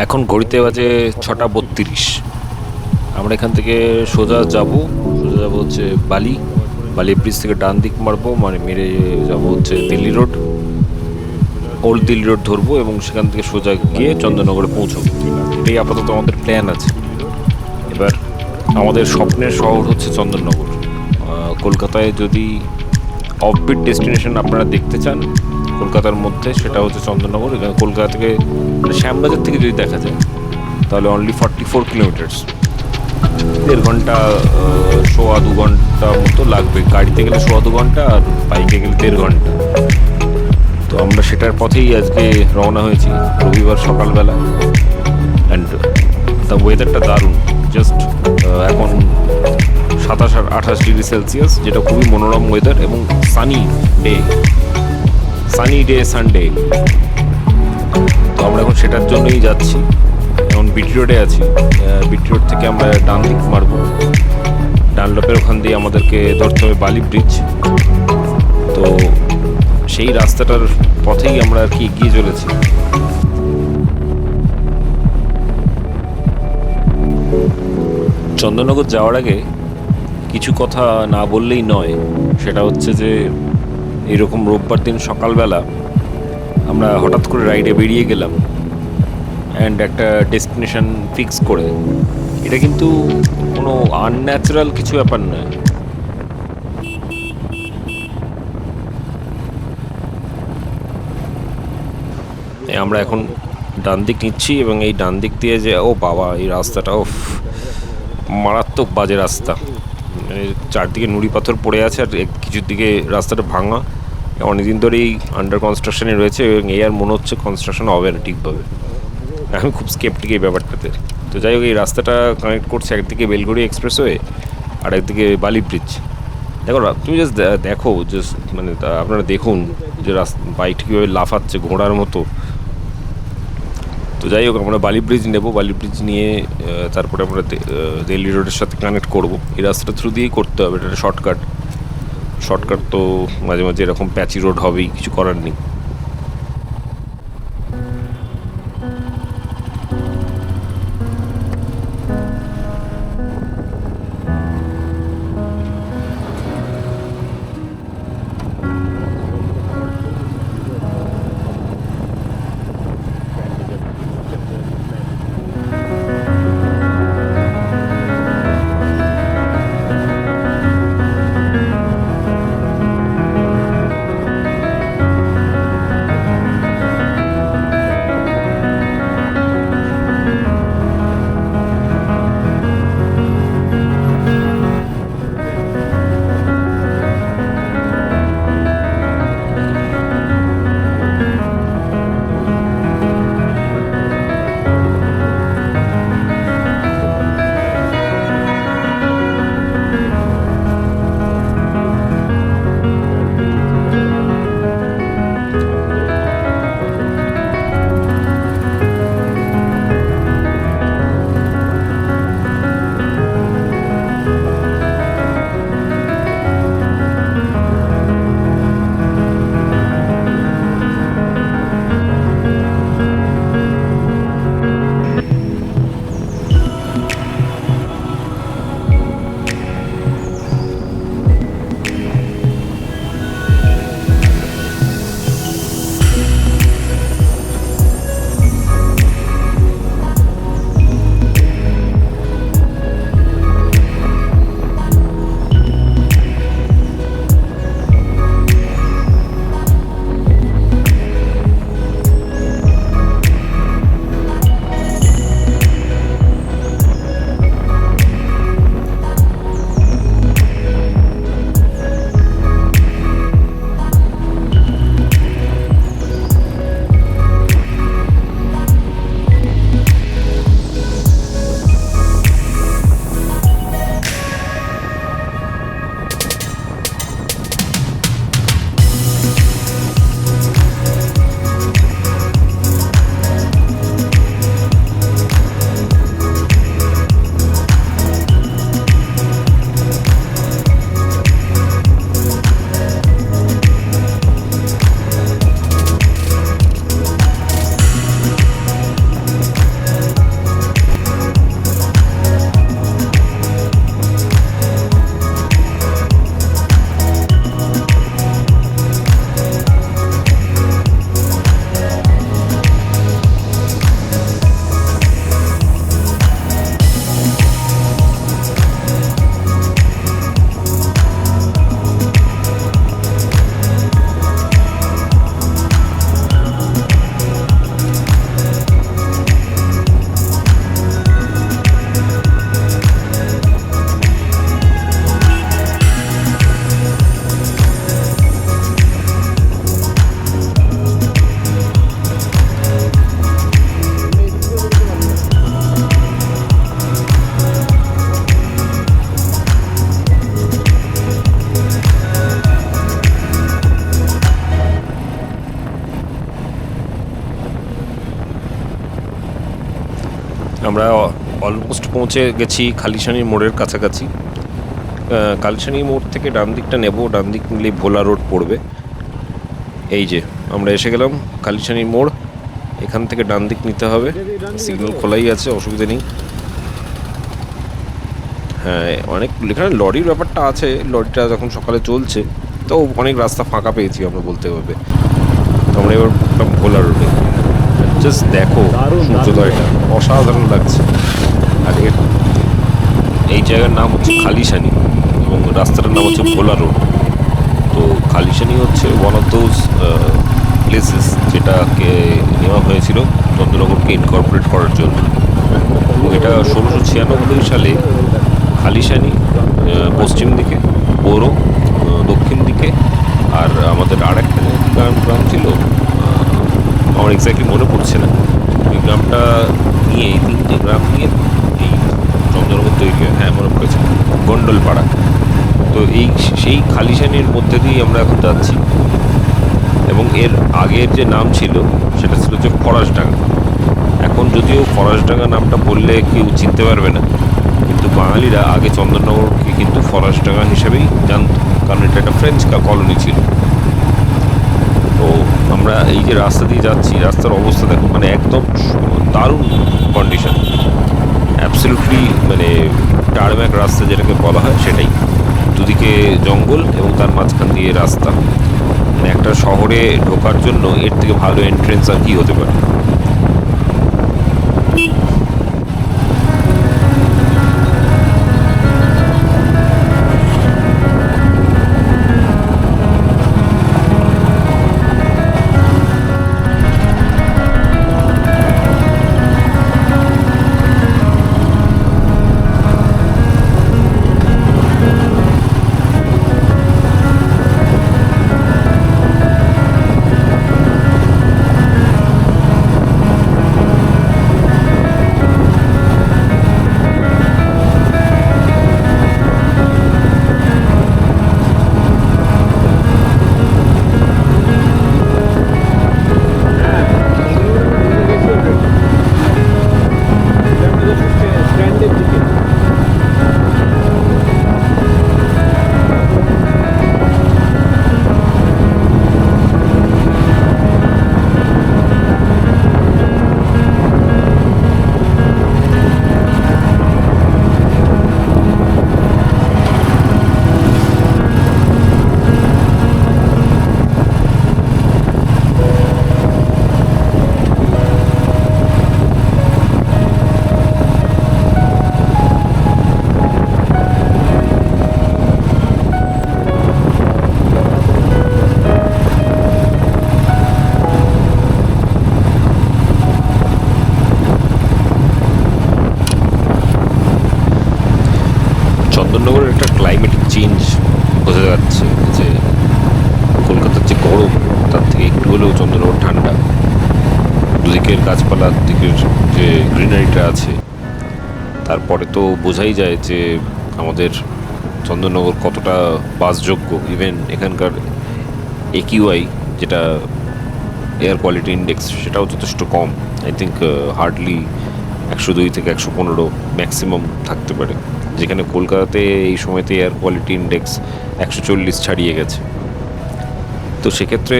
এখন ঘড়িতে বাজে 6:32। আমরা এখান থেকে সোজা যাব হচ্ছে বালি ব্রিজ থেকে ডান দিক মারবো, মানে মেরে যাব হচ্ছে Delhi road, old Delhi road ধরবো এবং সেখান থেকে সোজা গিয়ে চন্দননগরে পৌঁছবো। এটাই আপাতত আমাদের প্ল্যান আছে। এবার আমাদের স্বপ্নের শহর হচ্ছে চন্দননগর। কলকাতায় যদি অফবিট ডেস্টিনেশন আপনারা দেখতে চান কলকাতার মধ্যে, সেটা হচ্ছে চন্দননগর। এখানে কলকাতা থেকে শ্যামবাজার থেকে যদি দেখা যায় তাহলে অনলি 44 কিলোমিটার্স, 1.5 ঘন্টা, 1.25 ঘন্টা মতো লাগবে। গাড়িতে গেলে 1.25 ঘন্টা আর বাইকে গেলে 1.5 ঘন্টা। তো আমরা সেটার পথেই আজকে রওনা হয়েছি রবিবার সকালবেলা। অ্যান্ড দ্য ওয়েদারটা দারুণ। জাস্ট এখন 27-28 ডিগ্রি সেলসিয়াস, যেটা খুবই মনোরম ওয়েদার এবং সানি ডে সানডে। তো আমরা এখন সেটার জন্যই যাচ্ছি। এখন বিটি রোডে আছি। বিটি রোড থেকে আমরা ডান দিক মারবো, ডানলপের ওখান দিয়ে আমাদেরকে ধরতে হবে বালি ব্রিজ। তো সেই রাস্তাটার পথেই আমরা আর কি এগিয়ে চলেছি। চন্দননগর যাওয়ার আগে কিছু কথা না বললেই নয়। সেটা হচ্ছে যে এরকম রোববার দিন সকালবেলা আমরা হঠাৎ করে রাইডে বেরিয়ে গেলাম অ্যান্ড একটা ডেস্টিনেশন ফিক্স করে। এটা কিন্তু কোনো আনন্যাচারাল কিছু ব্যাপার নয়। আমরা এখন ডান দিক নিচ্ছি এবং এই ডান দিক দিয়ে যে ও বাবা, এই রাস্তাটা ও মারাত্মক বাজে রাস্তা। মানে চারদিকে নুড়ি পাথর পড়ে আছে আর কিছুর দিকে রাস্তাটা ভাঙা। অনেকদিন ধরেই আন্ডার কনস্ট্রাকশনে রয়েছে এবং এই আর মনে হচ্ছে কনস্ট্রাকশন হবে না ঠিকভাবে। আমি খুব স্কেপটিক এই ব্যাপারটাতে। তো যাই হোক, এই রাস্তাটা কানেক্ট করছে একদিকে বেলঘড়ি এক্সপ্রেসওয়ে আর একদিকে বালি ব্রিজ। দেখো, তুমি জাস্ট দেখো, জাস্ট মানে আপনারা দেখুন যে বাইকটা কীভাবে লাফাচ্ছে ঘোড়ার মতো। তো যাই হোক, আমরা বালি ব্রিজ নেব। বালি ব্রিজ নিয়ে তারপরে আমরা দিল্লি রোডের সাথে কানেক্ট করব। এই রাস্তাটা থ্রু দিয়েই করতে হবে, এটা শর্টকাট। তো মাঝে মাঝে এরকম প্যাচি রোড হবেই, কিছু করার নেই। আমরা অলমোস্ট পৌঁছে গেছি খালিশানি মোড়ের কাছাকাছি। কালিশানি মোড় থেকে ডান দিকটা নেব, ডান দিক নিলেই ভোলা রোড পড়বে। এই যে আমরা এসে গেলাম কালিশানি মোড়, এখান থেকে ডান দিক নিতে হবে। সিগন্যাল খোলাই আছে, অসুবিধা নেই। হ্যাঁ, অনেক এখানে লরির ব্যাপারটা আছে, লরিটা যখন সকালে চলছে তো অনেক রাস্তা ফাঁকা পেয়েছি আমরা বলতে হবে। আমরা এবার উঠলাম ভোলা রোডে। জাস্ট দেখো সূর্যোদয়টা অসাধারণ লাগছে। আর এই জায়গার নাম হচ্ছে খালিশানি এবং রাস্তাটার নাম হচ্ছে ভোলা রোড। তো খালিশানি হচ্ছে ওয়ান অফ দোজ প্লেসেস যেটাকে নেওয়া হয়েছিল চন্দ্রনগরকে ইনকর্পোরেট করার জন্য। এবং এটা 1696 সালে খালিশানি পশ্চিম দিকে, বোরো দক্ষিণ দিকে, আর আমাদের আরেকটা গ্রাম ছিল, আমার এক্স্যাক্টলি মনে পড়ছে না। ওই গ্রামটা নিয়ে, এই 3টে গ্রাম নিয়ে এই চন্দ্রনগর তৈরি হয়। হ্যাঁ, মনে পড়েছে, গন্ডলপাড়া। তো সেই খালিশানির মধ্যে দিয়েই আমরা এখন যাচ্ছি। এবং এর আগের যে নাম ছিল সেটা ছিল যে ফরাসডাঙ্গা। এখন যদিও ফরাসডাঙ্গা নামটা বললে কেউ চিনতে পারবে না, কিন্তু বাঙালিরা আগে চন্দননগরকে কিন্তু ফরাসডাঙ্গা হিসেবেই জানত, কারণ এটা একটা ফ্রেঞ্চ কলোনি ছিল। তো আমরা এই যে রাস্তা দিয়ে যাচ্ছি, রাস্তার অবস্থা দেখো, মানে একদম দারুণ কন্ডিশন, অ্যাবসলিউটলি মানে টারম্যাক রাস্তা যেটাকে বলা হয় সেটাই। দুদিকে জঙ্গল এবং তার মাঝখান দিয়ে রাস্তা। মানে একটা শহরে ঢোকার জন্য এর থেকে ভালো এন্ট্রেন্স আর কি হতে পারে। চন্দননগরের একটা ক্লাইমেটিক চেঞ্জ বোঝা যাচ্ছে, যে কলকাতার যে গরম তার থেকে একটু হলেও চন্দননগর ঠান্ডা। দুদিকের গাছপালার দিকের যে গ্রিনারিটা আছে, তারপরে তো বোঝাই যায় যে আমাদের চন্দননগর কতটা বাসযোগ্য। ইভেন এখানকার AQI, যেটা এয়ার কোয়ালিটি ইন্ডেক্স, সেটাও যথেষ্ট কম। আই থিঙ্ক হার্ডলি 102 থেকে 115 ম্যাক্সিমাম থাকতে পারে, যেখানে কলকাতাতে এই সময়তে এয়ার কোয়ালিটি ইন্ডেক্স 140 ছাড়িয়ে গেছে। তো সেক্ষেত্রে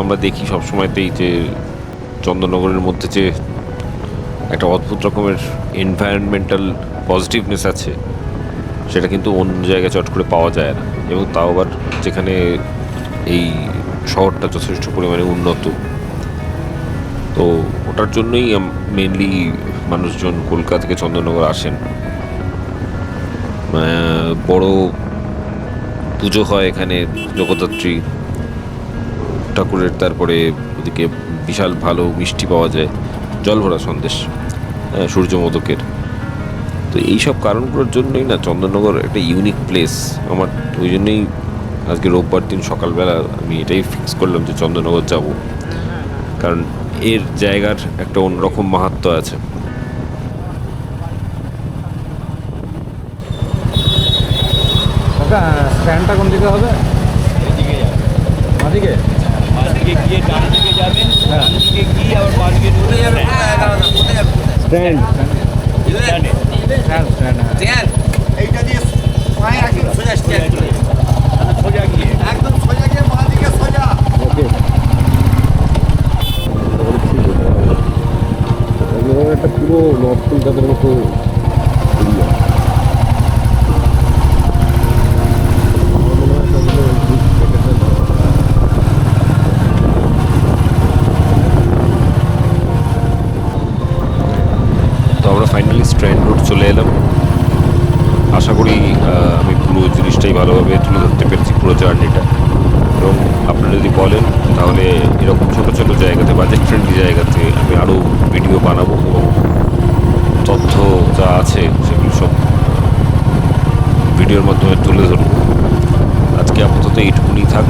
আমরা দেখি সবসময়তেই যে চন্দননগরের মধ্যে যে একটা অদ্ভুত রকমের এনভায়রনমেন্টাল পজিটিভনেস আছে, সেটা কিন্তু অন্য জায়গায় চট করে পাওয়া যায় না। এবং তাও আবার যেখানে এই শহরটা যথেষ্ট পরিমাণে উন্নত। তো ওটার জন্যই মেনলি মানুষজন কলকাতা থেকে চন্দননগর আসেন। বড় পুজো হয় এখানে জগদ্ধাত্রী ঠাকুরের, তারপরে ওদিকে বিশাল ভালো মিষ্টি পাওয়া যায়, জলভরা সন্দেশ, সূর্যমোদকের। তো এইসব কারণগুলোর জন্যই না চন্দননগর একটা ইউনিক প্লেস আমার। ওই জন্যই আজকে রোববার দিন সকালবেলা আমি এটাই ফিক্স করলাম যে চন্দননগর যাব, কারণ এর জায়গার একটা অন্যরকম মাহাত্ম্য আছে। স্ট্যান্ডটা কোন দিকে হবে? এদিকে যাবে, বাঁদিকে? বাঁদিকে গিয়ে ডান দিকে যাবেন, ডান দিকে গিয়ে আবার বাঁদিকে ঢুকে যাবেন। স্ট্যান্ড স্ট্যান্ডে স্ট্যান্ড স্ট্যান্ড হ্যাঁ এইটা দিয়ে পায়ে একদম সোজা স্ট্যান্ড করে সোজা গিয়ে একদম সোজা গিয়ে বাঁ দিকে সোজা ওকে একটা পুরো নর্থ কলকাতার মতো এরিয়া। তো আমরা ফাইনালি স্ট্র্যান্ড রোড চলে এলাম। আশা করি আমি পুরো জিনিসটাই ভালোভাবে তুলে ধরতে পেরেছি, পুরো জার্নিটা। এবং আপনারা যদি বলেন তাহলে এরকম ছোটো ছোটো জায়গাতে, বাজেট ফ্রেন্ডলি জায়গাতে আমি আরও ভিডিও বানাবো এবং তথ্য যা আছে সেগুলো সব ভিডিওর মাধ্যমে তুলে ধরবো। আজকে আপাতত এইটুকুনি থাক,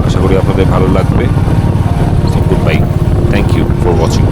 আশা করি আপনাদের ভালো লাগবে। So good bye, thank you for watching.